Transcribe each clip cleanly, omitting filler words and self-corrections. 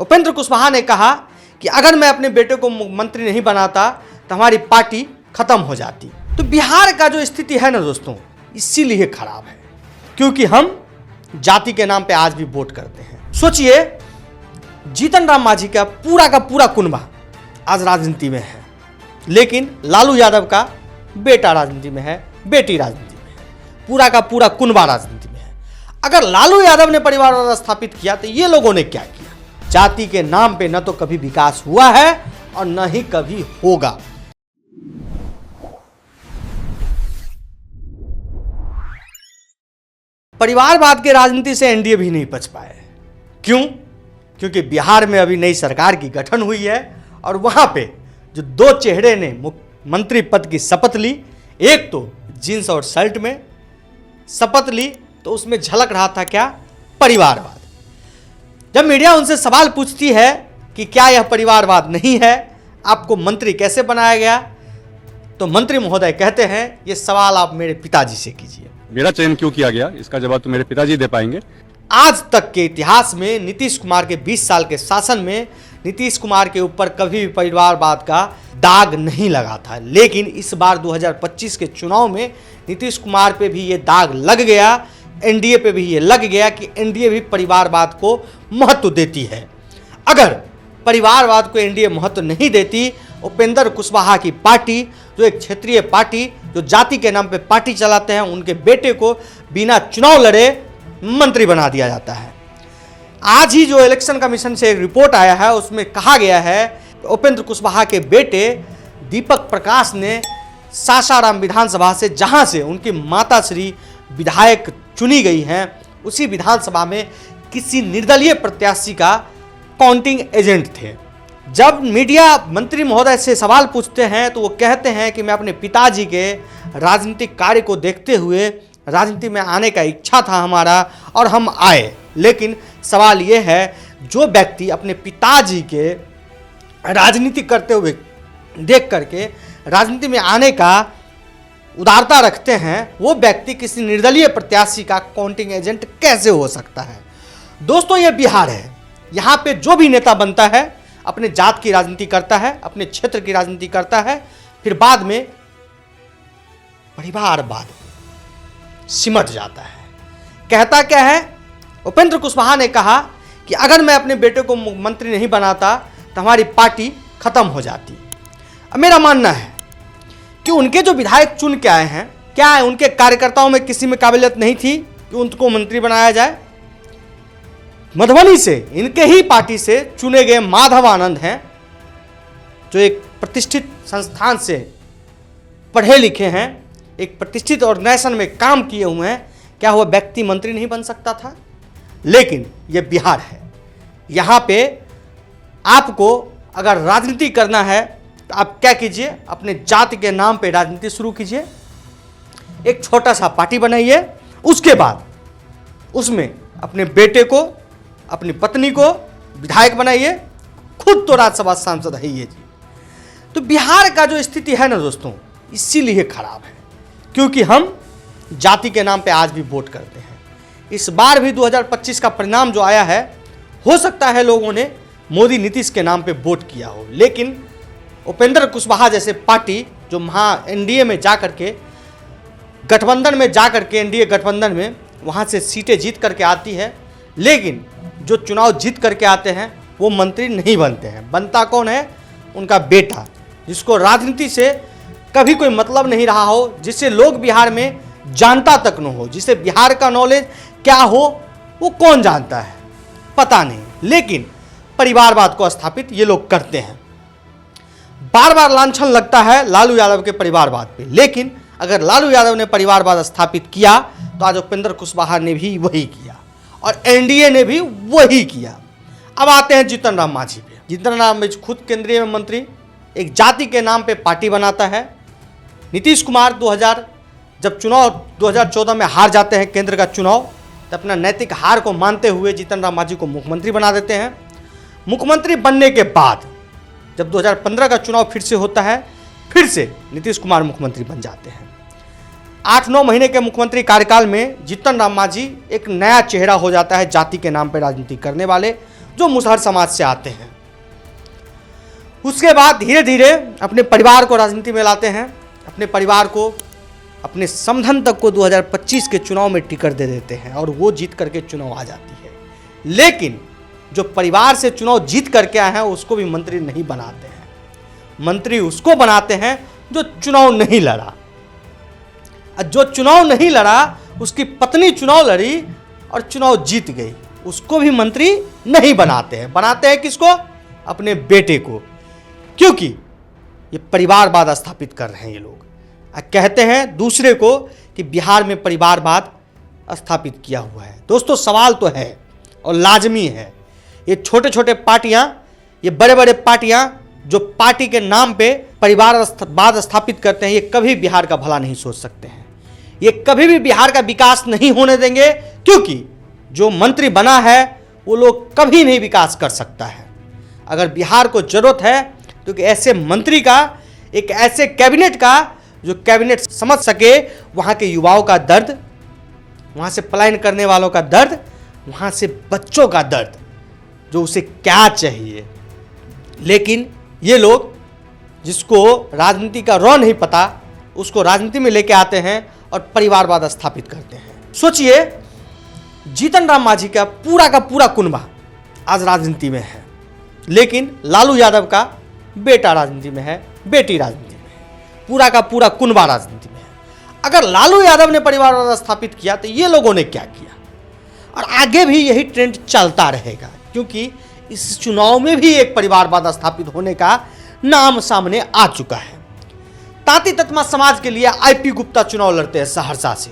उपेंद्र कुशवाहा ने कहा कि अगर मैं अपने बेटे को मंत्री नहीं बनाता तो हमारी पार्टी खत्म हो जाती। तो बिहार का जो स्थिति है ना दोस्तों, इसीलिए खराब है क्योंकि हम जाति के नाम पे आज भी वोट करते हैं। सोचिए, जीतन राम मांझी का पूरा कुनबा आज राजनीति में है, लेकिन लालू यादव का बेटा राजनीति में है, बेटी राजनीति में है, पूरा कुनबा राजनीति में है। अगर लालू यादव ने परिवारवाद स्थापित किया तो ये लोगों ने क्या किया? जाति के नाम पे न तो कभी विकास हुआ है और न ही कभी होगा। परिवारवाद के राजनीति से एनडीए भी नहीं बच पाए। क्यों? क्योंकि बिहार में अभी नई सरकार की गठन हुई है और वहां पे जो दो चेहरे ने मंत्री पद की शपथ ली, एक तो जींस और शर्ट में शपथ ली, तो उसमें झलक रहा था क्या? परिवारवाद। जब मीडिया उनसे सवाल पूछती है कि क्या यह परिवारवाद नहीं है, आपको मंत्री कैसे बनाया गया, तो मंत्री महोदय कहते हैं ये सवाल आप मेरे पिताजी से कीजिए। मेरा चयन क्यों किया गया इसका जवाब तो मेरे पिताजी दे पाएंगे। आज तक के इतिहास में नीतीश कुमार के 20 साल के शासन में नीतीश कुमार के ऊपर कभी भी परिवारवाद का दाग नहीं लगा था, लेकिन इस बार 2025 के चुनाव में नीतीश कुमार पे भी ये दाग लग गया, एनडीए पे भी ये लग गया कि एनडीए भी परिवारवाद को महत्व देती है। अगर परिवारवाद को एनडीए महत्व नहीं देती, उपेंद्र कुशवाहा की पार्टी, जो एक क्षेत्रीय पार्टी जो जाति के नाम पे पार्टी चलाते हैं, उनके बेटे को बिना चुनाव लड़े मंत्री बना दिया जाता है। आज ही जो इलेक्शन कमीशन से एक रिपोर्ट आया है, उसमें कहा गया है उपेंद्र कुशवाहा के बेटे दीपक प्रकाश ने सासाराम विधानसभा से, जहां से उनकी माताश्री विधायक चुनी गई हैं, उसी विधानसभा में किसी निर्दलीय प्रत्याशी का काउंटिंग एजेंट थे। जब मीडिया मंत्री महोदय से सवाल पूछते हैं तो वो कहते हैं कि मैं अपने पिताजी के राजनीतिक कार्य को देखते हुए राजनीति में आने का इच्छा था हमारा और हम आए। लेकिन सवाल ये है, जो व्यक्ति अपने पिताजी के राजनीति करते हुए देख करके राजनीति में आने का उदारता रखते हैं, वो व्यक्ति किसी निर्दलीय प्रत्याशी का काउंटिंग एजेंट कैसे हो सकता है? दोस्तों, ये बिहार है। यहाँ पे जो भी नेता बनता है अपने जात की राजनीति करता है, अपने क्षेत्र की राजनीति करता है, फिर बाद में परिवारवाद सिमट जाता है। कहता क्या है? उपेंद्र कुशवाहा ने कहा कि अगर मैं अपने बेटे को मंत्री नहीं बनाता तो हमारी पार्टी खत्म हो जाती। अब मेरा मानना है कि उनके जो विधायक चुन के आए हैं, क्या है उनके कार्यकर्ताओं में किसी में काबिलियत नहीं थी कि उनको मंत्री बनाया जाए? मधुबनी से, इनके ही पार्टी से चुने गए माधव आनंद हैं, जो एक प्रतिष्ठित संस्थान से पढ़े लिखे हैं, एक प्रतिष्ठित ऑर्गेनाइजेशन में काम किए हुए हैं, क्या वह व्यक्ति मंत्री नहीं बन सकता था? लेकिन यह बिहार है। यहाँ पे आपको अगर राजनीति करना है तो आप क्या कीजिए, अपने जाति के नाम पे राजनीति शुरू कीजिए, एक छोटा सा पार्टी बनाइए, उसके बाद उसमें अपने बेटे को, अपनी पत्नी को विधायक बनाइए, खुद तो राज्यसभा सांसद है ये जी। तो बिहार का जो स्थिति है ना दोस्तों, इसीलिए खराब है क्योंकि हम जाति के नाम पे आज भी वोट करते हैं। इस बार भी 2025 का परिणाम जो आया है, हो सकता है लोगों ने मोदी नीतीश के नाम पे वोट किया हो, लेकिन उपेंद्र कुशवाहा जैसे पार्टी जो एनडीए में जा करके, गठबंधन में जा करके, एनडीए गठबंधन में वहाँ से सीटें जीत करके आती है, लेकिन जो चुनाव जीत करके आते हैं वो मंत्री नहीं बनते हैं। बनता कौन है? उनका बेटा, जिसको राजनीति से कभी कोई मतलब नहीं रहा हो, जिसे लोग बिहार में जानता तक न हो, जिसे बिहार का नॉलेज क्या हो वो कौन जानता है, पता नहीं। लेकिन परिवारवाद को स्थापित ये लोग करते हैं। बार बार लांछन लगता है लालू यादव के परिवारवाद पे, लेकिन अगर लालू यादव ने परिवारवाद स्थापित किया तो आज उपेंद्र कुशवाहा ने भी वही किया और एनडीए ने भी वही किया। अब आते हैं जीतन राम मांझी पे। जीतन राम मांझी खुद केंद्रीय मंत्री, एक जाति के नाम पे पार्टी बनाता है। नीतीश कुमार जब चुनाव 2014 में हार जाते हैं केंद्र का चुनाव, तो अपना नैतिक हार को मानते हुए जीतन राम मांझी को मुख्यमंत्री बना देते हैं। मुख्यमंत्री बनने के बाद जब 2015 का चुनाव फिर से होता है, फिर से नीतीश कुमार मुख्यमंत्री बन जाते हैं। 8-9 महीने के मुख्यमंत्री कार्यकाल में जीतन राम मांझी एक नया चेहरा हो जाता है जाति के नाम पर राजनीति करने वाले। जो मुसहर समाज से आते हैं। उसके बाद धीरे धीरे अपने परिवार को राजनीति में लाते हैं, अपने परिवार को, अपने समधन तक को 2025 के चुनाव में टिकट दे देते हैं और वो जीत करके चुनाव आ जाती है। लेकिन जो परिवार से चुनाव जीत करके आए हैं उसको भी मंत्री नहीं बनाते हैं। मंत्री उसको बनाते हैं जो चुनाव नहीं लड़ा। जो चुनाव नहीं लड़ा उसकी पत्नी चुनाव लड़ी और चुनाव जीत गई, उसको भी मंत्री नहीं बनाते हैं। बनाते हैं किसको? अपने बेटे को। क्योंकि ये परिवारवाद स्थापित कर रहे हैं ये लोग। कहते हैं दूसरे को कि बिहार में परिवारवाद स्थापित किया हुआ है। दोस्तों सवाल तो है और लाजमी है, ये छोटे छोटे पार्टियां, ये बड़े बड़े पार्टियां जो पार्टी के नाम पे परिवारवाद स्थापित करते हैं, ये कभी बिहार का भला नहीं सोच सकते हैं। ये कभी भी बिहार का विकास नहीं होने देंगे, क्योंकि जो मंत्री बना है वो लोग कभी नहीं विकास कर सकता है। अगर बिहार को जरूरत है तो ऐसे मंत्री का, एक ऐसे कैबिनेट का जो कैबिनेट समझ सके वहाँ के युवाओं का दर्द, वहाँ से पलायन करने वालों का दर्द, वहाँ से बच्चों का दर्द, जो उसे क्या चाहिए। लेकिन ये लोग जिसको राजनीति का रॉ नहीं पता, उसको राजनीति में लेके आते हैं और परिवारवाद स्थापित करते हैं। सोचिए, जीतन राम मांझी का पूरा कुनबा आज राजनीति में है, लेकिन लालू यादव का बेटा राजनीति में है, बेटी राजनीति में है, पूरा कुनबा राजनीति में है। अगर लालू यादव ने परिवारवाद स्थापित किया तो ये लोगों ने क्या किया? और आगे भी यही ट्रेंड चलता रहेगा, क्योंकि इस चुनाव में भी एक परिवारवाद स्थापित होने का नाम सामने आ चुका है। तांती ततमा समाज के लिए आईपी गुप्ता चुनाव लड़ते हैं सहरसा से।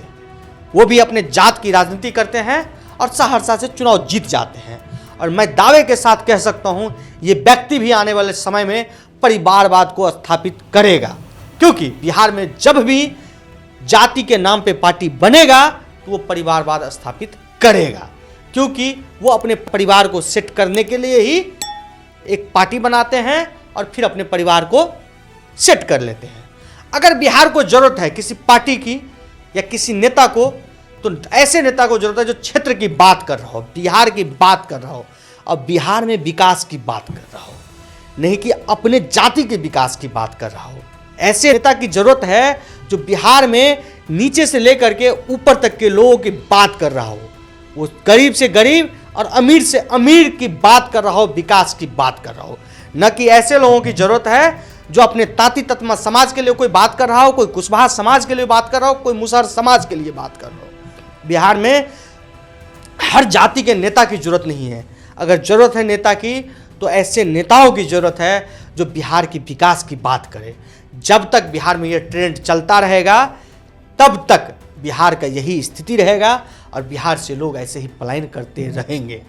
वो भी अपने जात की राजनीति करते हैं और सहरसा से चुनाव जीत जाते हैं। और मैं दावे के साथ कह सकता हूं, ये व्यक्ति भी आने वाले समय में परिवारवाद को स्थापित करेगा, क्योंकि बिहार में जब भी जाति के नाम पे पार्टी बनेगा तो वो परिवारवाद स्थापित करेगा, क्योंकि वो अपने परिवार को सेट करने के लिए ही एक पार्टी बनाते हैं और फिर अपने परिवार को सेट कर लेते हैं। अगर बिहार को जरूरत है किसी पार्टी की या किसी नेता को, तो ऐसे नेता को जरूरत है जो क्षेत्र की बात कर रहा हो, बिहार की बात कर रहा हो और बिहार में विकास की बात कर रहा हो, नहीं कि अपने जाति के विकास की बात कर रहा हो। ऐसे नेता की जरूरत है जो बिहार में नीचे से लेकर के ऊपर तक के लोगों की बात कर रहा हो, वो गरीब से गरीब और अमीर से अमीर की बात कर रहा हो, विकास की बात कर रहा हो। न कि ऐसे लोगों की जरूरत है जो अपने तांती ततमा समाज के लिए कोई बात कर रहा हो, कोई कुशवाहा समाज के लिए बात कर रहा हो, कोई मुसहर समाज के लिए बात कर रहा हो। बिहार में हर जाति के नेता की जरूरत नहीं है। अगर जरूरत है नेता की तो ऐसे नेताओं की जरूरत है जो बिहार की विकास की बात करे। जब तक बिहार में यह ट्रेंड चलता रहेगा तब तक बिहार का यही स्थिति रहेगा और बिहार से लोग ऐसे ही पलायन करते रहेंगे,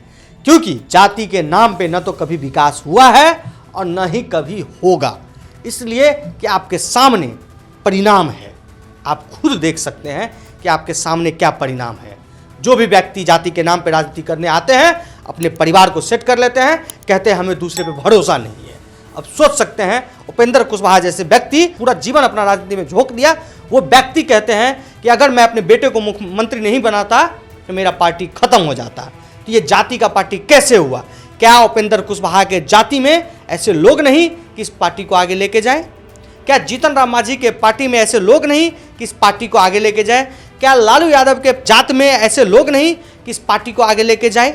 क्योंकि जाति के नाम पे न तो कभी विकास हुआ है और न ही कभी होगा। इसलिए कि आपके सामने परिणाम है, आप खुद देख सकते हैं कि आपके सामने क्या परिणाम है। जो भी व्यक्ति जाति के नाम पे राजनीति करने आते हैं अपने परिवार को सेट कर लेते हैं, कहते हैं हमें दूसरे पे भरोसा नहीं है। अब सोच सकते हैं उपेंद्र कुशवाहा जैसे व्यक्ति पूरा जीवन अपना राजनीति में झोंक दिया, वो व्यक्ति कहते हैं कि अगर मैं अपने बेटे को मुख्यमंत्री नहीं बनाता तो मेरा पार्टी खत्म हो जाता। तो ये जाति का पार्टी कैसे हुआ? क्या उपेंद्र कुशवाहा के जाति में ऐसे लोग नहीं कि इस पार्टी को आगे लेके जाए? क्या जीतन राम मांझी के पार्टी में ऐसे लोग नहीं कि इस पार्टी को आगे लेके जाए? क्या लालू यादव के जात में ऐसे लोग नहीं कि इस पार्टी को आगे लेके जाए?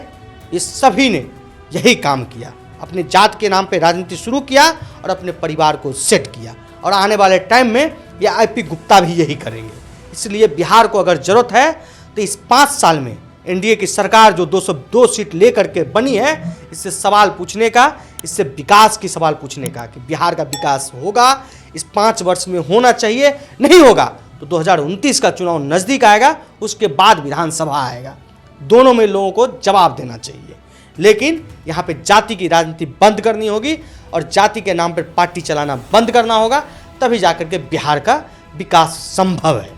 ये सभी ने यही काम किया, अपने जात के नाम पे राजनीति शुरू किया और अपने परिवार को सेट किया। और आने वाले टाइम में ये आईपी गुप्ता भी यही करेंगे। इसलिए बिहार को अगर जरूरत है तो इस 5 साल में एनडीए की सरकार जो 202 सीट लेकर के बनी है, इससे सवाल पूछने का, इससे विकास की सवाल पूछने का कि बिहार का विकास होगा, इस 5 वर्ष में होना चाहिए। नहीं होगा तो 2029 का चुनाव नज़दीक आएगा, उसके बाद विधानसभा आएगा। दोनों में लोगों को जवाब देना चाहिए। लेकिन यहाँ पे जाति की राजनीति बंद करनी होगी और जाति के नाम पर पार्टी चलाना बंद करना होगा, तभी जाकर के बिहार का विकास संभव है।